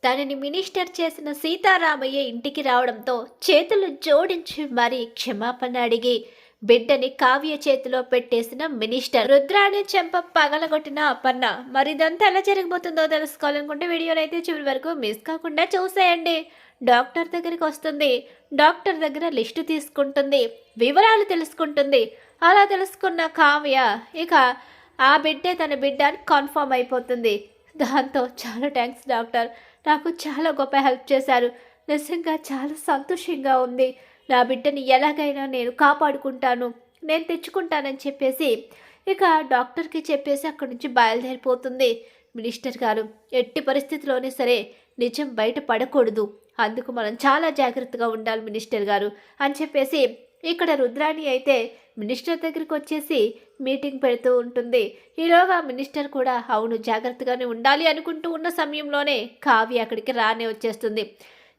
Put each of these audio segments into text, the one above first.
తనని మినిస్టర్ చేసిన సీతారామయ్య ఇంటికి రావడంతో చేతులు జోడించి మరీ క్షమాపణ అడిగి బిడ్డని కావ్య చేతిలో పెట్టేసిన మినిస్టర్. రుద్రాని చెంప పగలగొట్టిన అపర్ణ. మరి ఇదంతా ఎలా జరగబోతుందో తెలుసుకోవాలనుకుంటే వీడియోనైతే చివరి వరకు మిస్ కాకుండా చూసేయండి. డాక్టర్ దగ్గరికి వస్తుంది. డాక్టర్ దగ్గర లిస్టు తీసుకుంటుంది, వివరాలు తెలుసుకుంటుంది. అలా తెలుసుకున్న కావ్య ఇక ఆ బిడ్డే తన బిడ్డ అని కన్ఫర్మ్ అయిపోతుంది. దాంతో చాలా థ్యాంక్స్ డాక్టర్, నాకు చాలా గొప్ప హెల్ప్ చేశారు, నిజంగా చాలా సంతోషంగా ఉంది, నా బిడ్డని ఎలాగైనా నేను కాపాడుకుంటాను, నేను తెచ్చుకుంటానని చెప్పేసి ఇక డాక్టర్కి చెప్పేసి అక్కడి నుంచి బయలుదేరిపోతుంది. మినిస్టర్ గారు, ఎట్టి పరిస్థితిలోనే సరే నిజం బయట పడకూడదు, అందుకు మనం చాలా జాగ్రత్తగా ఉండాలి మినిస్టర్ గారు అని చెప్పేసి ఇక్కడ రుద్రాణి అయితే మినిస్టర్ దగ్గరికి వచ్చేసి మీటింగ్ పెడుతూ ఉంటుంది. ఈలోగా మినిస్టర్ కూడా అవును జాగ్రత్తగానే ఉండాలి అనుకుంటూ ఉన్న సమయంలోనే కావ్య అక్కడికి రానే వచ్చేస్తుంది.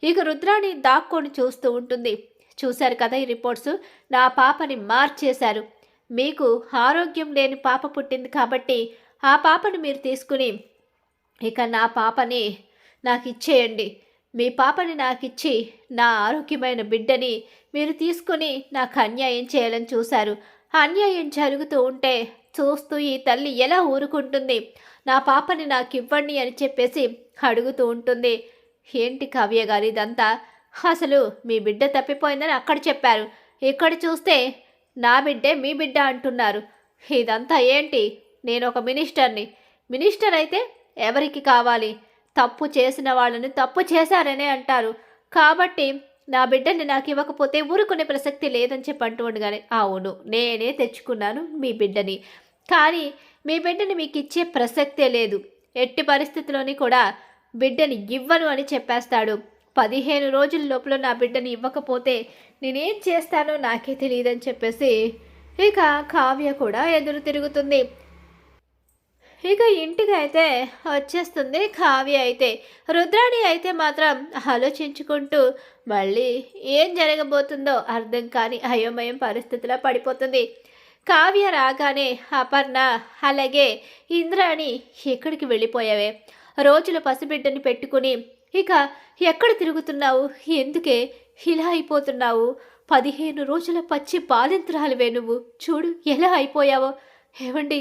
ఇక రుద్రాణి దాక్కొని చూస్తూ ఉంటుంది. చూశారు కదా ఈ రిపోర్ట్స్, నా పాపని మార్చేశారు, మీకు ఆరోగ్యం లేని పాప పుట్టింది కాబట్టి ఆ పాపని మీరు తీసుకుని ఇక నా పాపని నాకు ఇచ్చేయండి, మీ పాపని నాకిచ్చి నా ఆరోగ్యమైన బిడ్డని మీరు తీసుకుని నాకు అన్యాయం చేయాలని చూశారు, అన్యాయం జరుగుతూ ఉంటే చూస్తూ ఈ తల్లి ఎలా ఊరుకుంటుంది, నా పాపని నాకు ఇవ్వండి అని చెప్పేసి అడుగుతూ ఉంటుంది. ఏంటి కావ్య గారు ఇదంతా, అసలు మీ బిడ్డ తప్పిపోయిందని అక్కడ చెప్పారు, ఇక్కడ చూస్తే నా బిడ్డే మీ బిడ్డ అంటున్నారు, ఇదంతా ఏంటి, నేను ఒక మినిస్టర్ని, మినిస్టర్ అయితే ఎవరికి కావాలి, తప్పు చేసిన వాళ్ళని తప్పు చేశారనే అంటారు, కాబట్టి నా బిడ్డని నాకు ఇవ్వకపోతే ఊరుకునే ప్రసక్తి లేదని చెప్పి అంటూ ఉండగానే అవును నేనే తెచ్చుకున్నాను మీ బిడ్డని, కానీ మీ బిడ్డని మీకు ఇచ్చే ప్రసక్తే లేదు, ఎట్టి పరిస్థితిలోని కూడా బిడ్డని ఇవ్వను అని చెప్పేస్తాడు. 15 రోజుల లోపల నా బిడ్డని ఇవ్వకపోతే నేనేం చేస్తానో నాకే తెలియదని చెప్పేసి ఇక కావ్య కూడా ఎదురు తిరుగుతుంది. ఇక ఇంటికి అయితే వచ్చేస్తుంది కావ్య. అయితే రుద్రాణి అయితే మాత్రం ఆలోచించుకుంటూ మళ్ళీ ఏం జరగబోతుందో అర్థం కాని అయోమయం పరిస్థితిలో పడిపోతుంది. కావ్య రాగానే అపర్ణ అలాగే ఇంద్రాణి ఎక్కడికి వెళ్ళిపోయావే, రోజుల పసిబిడ్డని పెట్టుకుని ఇక ఎక్కడ తిరుగుతున్నావు, ఎందుకే ఇలా అయిపోతున్నావు, 15 రోజుల పచ్చి బాలింత్రాలువే నువ్వు, చూడు ఎలా అయిపోయావో, ఏవండి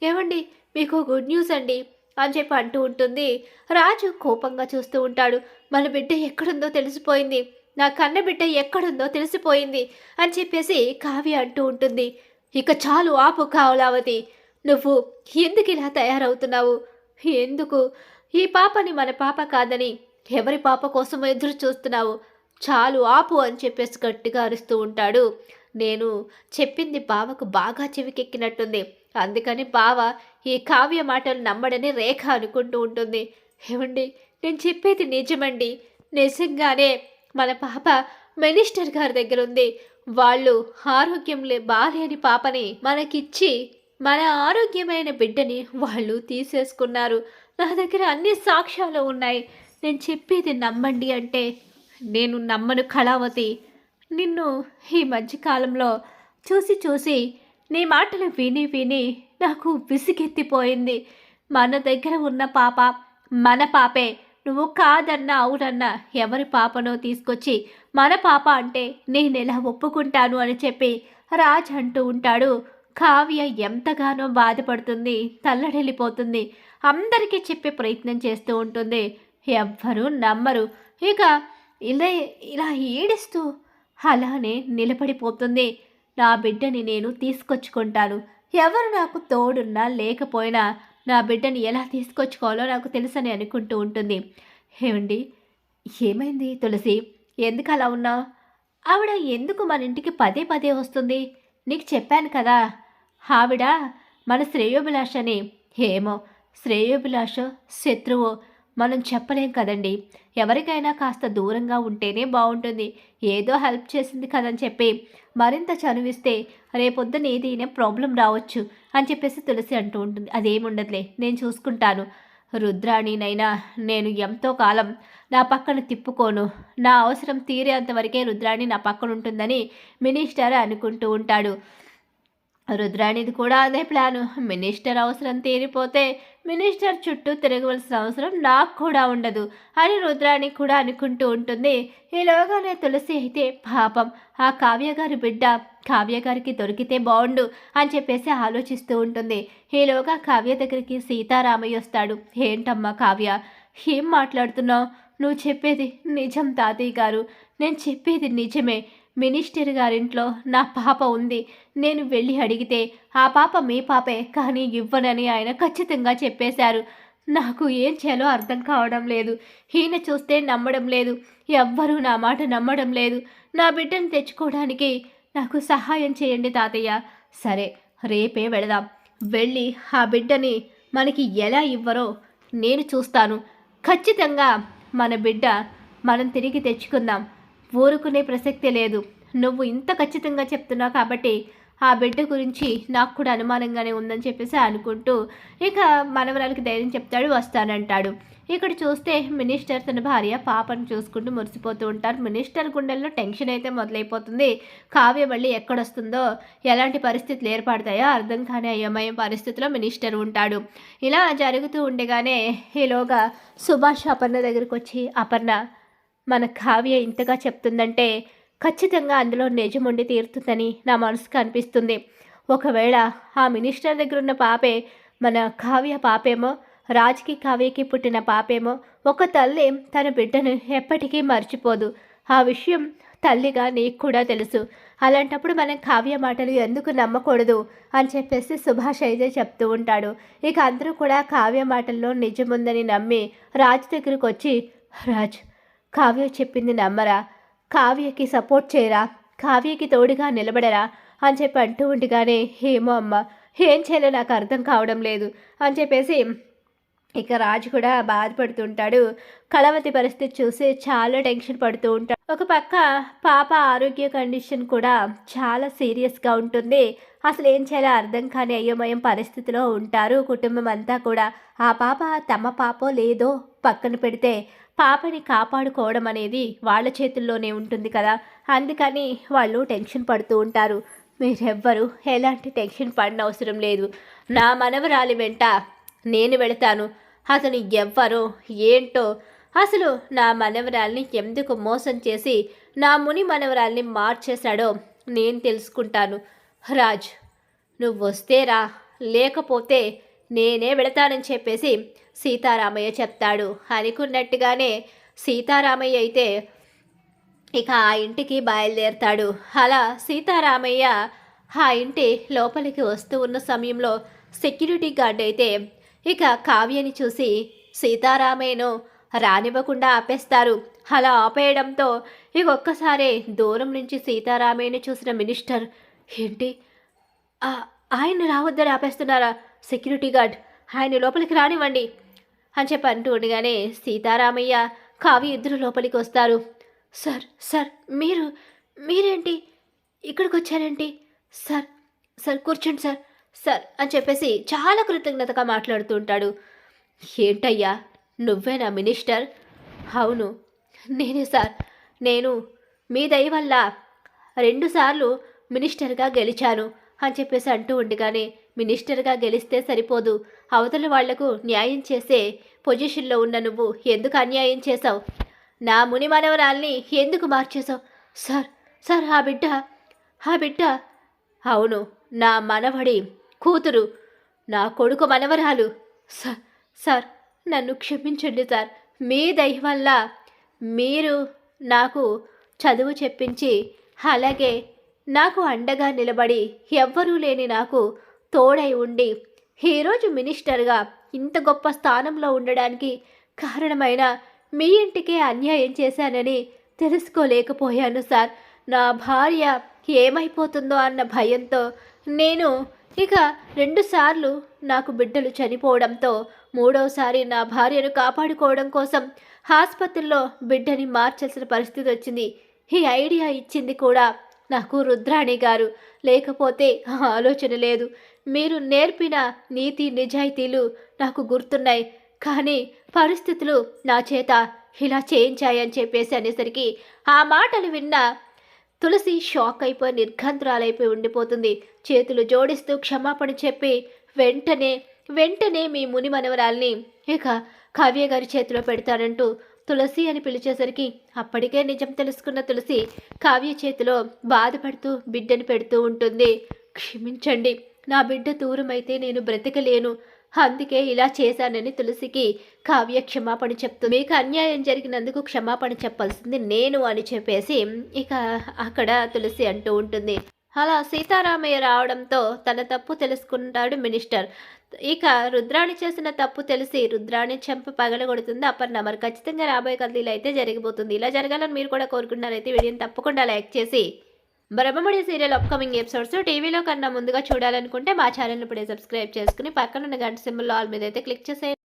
ఏవండి మీకు గుడ్ న్యూస్ అండి అని చెప్పి అంటూ ఉంటుంది. రాజు కోపంగా చూస్తూ ఉంటాడు. మన బిడ్డ ఎక్కడుందో తెలిసిపోయింది, నా కన్న బిడ్డ ఎక్కడుందో తెలిసిపోయింది అని చెప్పేసి కావ్య అంటూ ఉంటుంది. ఇక చాలు ఆపు కావలావతి, నువ్వు ఎందుకు ఇలా తయారవుతున్నావు, ఎందుకు ఈ పాపని మన పాప కాదని ఎవరి పాప కోసం ఎదురు చూస్తున్నావు, చాలు ఆపు అని చెప్పేసి గట్టిగా అరుస్తూ ఉంటాడు. నేను చెప్పింది బావకు బాగా చెవికెక్కినట్టుంది, అందుకని బావ ఈ కావ్య మాటలు నమ్మడని రేఖ అనుకుంటూ ఉంటుంది. ఏమండి నేను చెప్పేది నిజమండి, నిజంగానే మన పాప మినిస్టర్ గారి దగ్గర ఉంది, వాళ్ళు ఆరోగ్యం బాలేని పాపని మనకిచ్చి మన ఆరోగ్యమైన బిడ్డని వాళ్ళు తీసేసుకున్నారు, నా దగ్గర అన్ని సాక్ష్యాలు ఉన్నాయి, నేను చెప్పేది నమ్మండి అంటే నేను నమ్మను కళావతి, నిన్ను ఈ మధ్యకాలంలో చూసి చూసి నీ మాటలు విని విని నాకు విసిగెత్తిపోయింది, మన దగ్గర ఉన్న పాప మన పాపే, నువ్వు కాదన్నా అవునన్నా ఎవరి పాపనో తీసుకొచ్చి మన పాప అంటే నేను ఎలా ఒప్పుకుంటాను అని చెప్పి రాజ్ అంటూ ఉంటాడు. కావ్య ఎంతగానో బాధపడుతుంది, తల్లడిల్లిపోతుంది, అందరికీ చెప్పే ప్రయత్నం చేస్తూ ఉంటుంది, ఎవ్వరూ నమ్మరు. ఇక ఇలా ఇలా ఏడుస్తూ అలానే నిలబడిపోతుంది. నా బిడ్డని నేను తీసుకొచ్చుకుంటాను, ఎవరు నాకు తోడున్నా లేకపోయినా నా బిడ్డని ఎలా తీసుకొచ్చుకోవాలో నాకు తెలుసని అనుకుంటూ ఉంటుంది. ఏమండి ఏమైంది తులసి, ఎందుకు అలా ఉన్నావు, ఆవిడ ఎందుకు మన ఇంటికి పదే పదే వస్తుంది, నీకు చెప్పాను కదా ఆవిడ మన శ్రేయోభిలాషని, ఏమో శ్రేయోభిలాష శత్రువో మనం చెప్పలేం కదండి, ఎవరికైనా కాస్త దూరంగా ఉంటేనే బాగుంటుంది, ఏదో హెల్ప్ చేసింది కదని చెప్పి మరింత చనువిస్తే రేపొద్దున ఏదైనా ప్రాబ్లం రావచ్చు అని చెప్పేసి తులసి అంటూ ఉంటుంది. అదేముండదులే నేను చూసుకుంటాను, రుద్రాణినైనా నేను ఎంతో కాలం నా పక్కన తిప్పుకోను, నా అవసరం తీరేంతవరకే రుద్రాణి నా పక్కన ఉంటుందని మినిస్టర్ అనుకుంటూ ఉంటాడు. రుద్రాణిది కూడా అదే ప్లాను, మినిస్టర్ అవసరం తీరిపోతే మినిస్టర్ చుట్టూ తిరగవలసిన అవసరం నాకు కూడా ఉండదు అని రుద్రాణి కూడా అనుకుంటూ ఉంటుంది. ఈలోగానే తులసి అయితే పాపం ఆ కావ్య గారి బిడ్డ కావ్య గారికి దొరికితే బాగుండు అని చెప్పేసి ఆలోచిస్తూ ఉంటుంది. ఈలోగా కావ్య దగ్గరికి సీతారామయ్య వస్తాడు. ఏంటమ్మా కావ్య, ఏం మాట్లాడుతున్నావు? నువ్వు చెప్పేది నిజం తాతయ్య గారు, నేను చెప్పేది నిజమే. మినిస్టర్ గారింట్లో నా పాప ఉంది. నేను వెళ్ళి అడిగితే ఆ పాప మీ పాపే, కానీ ఇవ్వనని ఆయన ఖచ్చితంగా చెప్పేశారు. నాకు ఏం చేయాలో అర్థం కావడం లేదు. ఈయన చూస్తే నమ్మడం లేదు, ఎవ్వరూ నా మాట నమ్మడం లేదు. నా బిడ్డను తెచ్చుకోవడానికి నాకు సహాయం చేయండి తాతయ్య. సరే, రేపే వెళదాం. వెళ్ళి ఆ బిడ్డని మనకి ఎలా ఇవ్వరో నేను చూస్తాను. ఖచ్చితంగా మన బిడ్డ మనం తిరిగి తెచ్చుకుందాం. ఊరుకునే ప్రసక్తే లేదు. నువ్వు ఇంత ఖచ్చితంగా చెప్తున్నావు కాబట్టి ఆ బిడ్డ గురించి నాకు కూడా అనుమానంగానే ఉందని చెప్పేసి అనుకుంటూ ఇక మనవరాలకి ధైర్యం చెప్తాడు, వస్తానంటాడు. ఇక్కడ చూస్తే మినిస్టర్ తన భార్య పాపను చూసుకుంటూ మురిసిపోతూ ఉంటారు. మినిస్టర్ గుండెల్లో టెన్షన్ అయితే మొదలైపోతుంది. కావ్య మళ్ళీ ఎక్కడొస్తుందో, ఎలాంటి పరిస్థితులు ఏర్పడతాయో అర్థం కాని అయోమయ పరిస్థితిలో మినిస్టర్ ఉంటాడు. ఇలా జరుగుతూ ఉండగానే ఈలోగా సుభాష్ అపర్ణ దగ్గరికి వచ్చి, అపర్ణ, మన కావ్య ఇంతగా చెప్తుందంటే ఖచ్చితంగా అందులో నిజముండి తీరుతుందని నా మనసుకు అనిపిస్తుంది. ఒకవేళ ఆ మినిస్టర్ దగ్గర ఉన్న పాపే మన కావ్య పాపేమో, రాజ్కి కావ్యకి పుట్టిన పాపేమో, ఒక తల్లి తన బిడ్డను ఎప్పటికీ మర్చిపోదు. ఆ విషయం తల్లిగా నీకు కూడా తెలుసు. అలాంటప్పుడు మనం కావ్య మాటలు ఎందుకు నమ్మకూడదు అని చెప్పేసి సుభాష్ అయితే చెప్తూ ఉంటాడు. ఇక అందరూ కూడా కావ్య మాటల్లో నిజముందని నమ్మి రాజ్ దగ్గరకు వచ్చి, రాజ్, కావ్య చెప్పింది నమ్మరా? కావ్యకి సపోర్ట్ చేయరా? కావ్యకి తోడుగా నిలబడరా అని చెప్పి అంటూ ఉండగానే, ఏమో అమ్మ, ఏం చేయాలో నాకు అర్థం కావడం లేదు అని చెప్పేసి ఇక రాజు కూడా బాధపడుతుంటాడు. కళావతి పరిస్థితి చూసి చాలా టెన్షన్ పడుతూ ఉంటాడు. ఒక పక్క పాప ఆరోగ్య కండిషన్ కూడా చాలా సీరియస్గా ఉంటుంది. అసలు ఏం చేయాలో అర్థం కాని అయోమయం పరిస్థితిలో ఉంటారు కుటుంబం అంతా కూడా. ఆ పాప తమ పాపో లేదో పక్కన పెడితే పాపని కాపాడుకోవడం అనేది వాళ్ళ చేతుల్లోనే ఉంటుంది కదా. అందుకని వాళ్ళు టెన్షన్ పడుతూ ఉంటారు. మీరెవ్వరూ ఎలాంటి టెన్షన్ పడిన అవసరం లేదు. నా మనవరాలి వెంట నేను వెళతాను. అతను ఎవ్వరో ఏంటో, అసలు నా మనవరాల్ని ఎందుకు మోసం చేసి నా ముని మనవరాల్ని మార్చేశాడో నేను తెలుసుకుంటాను. రాజ్, నువ్వు వస్తే రా, లేకపోతే నేనే వెళతానని చెప్పేసి సీతారామయ్య చెప్తాడు. అనుకున్నట్టుగానే సీతారామయ్య అయితే ఇక ఆ ఇంటికి బయలుదేరతాడు. అలా సీతారామయ్య ఆ ఇంటి లోపలికి వస్తూ ఉన్న సమయంలో సెక్యూరిటీ గార్డ్ అయితే ఇక కావ్యని చూసి సీతారామయ్యను రానివ్వకుండా ఆపేస్తారు. అలా ఆపేయడంతో ఇక ఒక్కసారి దూరం నుంచి సీతారామయ్యని చూసిన మినిస్టర్, ఏంటి ఆయన రావద్దని ఆపేస్తున్నారా? సెక్యూరిటీ గార్డ్, ఆయన లోపలికి రానివ్వండి అని చెప్పి అంటూ ఉండగానే సీతారామయ్య కావ్య ఇద్దరు లోపలికి వస్తారు. సార్, సార్, మీరేంటి ఇక్కడికి వచ్చారేంటి? సార్, సార్ కూర్చోండి సార్, సార్ అని చెప్పేసి చాలా కృతజ్ఞతగా మాట్లాడుతూ ఉంటాడు. ఏంటయ్యా, నువ్వేనా మినిస్టర్? అవును, నేనే సార్. నేను మీ దయ వల్ల 2 సార్లు మినిస్టర్గా గెలిచాను అని చెప్పేసి అంటూ ఉండగానే, మినిస్టర్గా గెలిస్తే సరిపోదు, అవతల వాళ్లకు న్యాయం చేసే పొజిషన్లో ఉన్న నువ్వు ఎందుకు అన్యాయం చేశావు? నా ముని మనవరాల్ని ఎందుకు మార్చేశావు? సార్, సార్, ఆ బిడ్డ అవును, నా మనవడి కూతురు, నా కొడుకు మనవరాలు. సార్, నన్ను క్షమించండి సార్. మీ దయ వల్ల మీరు నాకు చదువు చెప్పించి అలాగే నాకు అండగా నిలబడి ఎవ్వరూ లేని నాకు తోడై ఉండి ఈరోజు మినిస్టర్గా ఇంత గొప్ప స్థానంలో ఉండడానికి కారణమైన మీ ఇంటికే అన్యాయం చేశానని తెలుసుకోలేకపోయాను సార్. నా భార్య ఏమైపోతుందో అన్న భయంతో నేను ఇక 2 సార్లు నాకు బిడ్డలు చనిపోవడంతో 3వసారి నా భార్యను కాపాడుకోవడం కోసం ఆసుపత్రిలో బిడ్డని మార్చాల్సిన పరిస్థితి వచ్చింది. ఈ ఐడియా ఇచ్చింది కూడా నాకు రుద్రాణి గారు. లేకపోతే ఆలోచన లేదు. మీరు నేర్పిన నీతి నిజాయితీలు నాకు గుర్తున్నాయి, కానీ పరిస్థితులు నా చేత ఇలా చేయించాయని చెప్పేసి అనేసరికి ఆ మాటలు విన్న తులసి షాక్ అయిపోయి నిర్ఘంతురాలైపోయి ఉండిపోతుంది. చేతులు జోడిస్తూ క్షమాపణ చెప్పి వెంటనే వెంటనే మీ ముని మనవరాల్ని ఇక కావ్య గారి చేతిలో పెడతానంటూ తులసి అని పిలిచేసరికి అప్పటికే నిజం తెలుసుకున్న తులసి కావ్య చేతిలో బాధపడుతూ బిడ్డని పెడుతూ ఉంటుంది. క్షమించండి, నా బిడ్డ దూరమైతే నేను బ్రతకలేను, అందుకే ఇలా చేశానని తులసికి కావ్య క్షమాపణ చెప్తుంది. మీకు అన్యాయం జరిగినందుకు క్షమాపణ చెప్పాల్సింది నేను అని చెప్పేసి ఇక అక్కడ తులసి అంటూ ఉంటుంది. అలా సీతారామయ్య రావడంతో తన తప్పు తెలుసుకుంటాడు మినిస్టర్. ఇక రుద్రాణి చేసిన తప్పు తెలిసి రుద్రాణి చెంప పగలగొడుతుంది అపర్ణ. మరి ఖచ్చితంగా రాబోయే కథలు ఇలా అయితే జరిగిపోతుంది. ఇలా జరగాలని మీరు కూడా కోరుకుంటున్నారైతే వీడియోని తప్పకుండా లైక్ చేసి బ్రహ్మముడి సీరియల్ అప్కమింగ్ ఎపిసోడ్స్ టీవీలో కన్నా ముందుగా చూడాలనుకుంటే మా ఛానల్ని ఇప్పుడే సబ్స్క్రైబ్ చేసుకుని పక్కనున్న గంట సింబల్ ఆల్ మీద అయితే క్లిక్ చేసేయండి.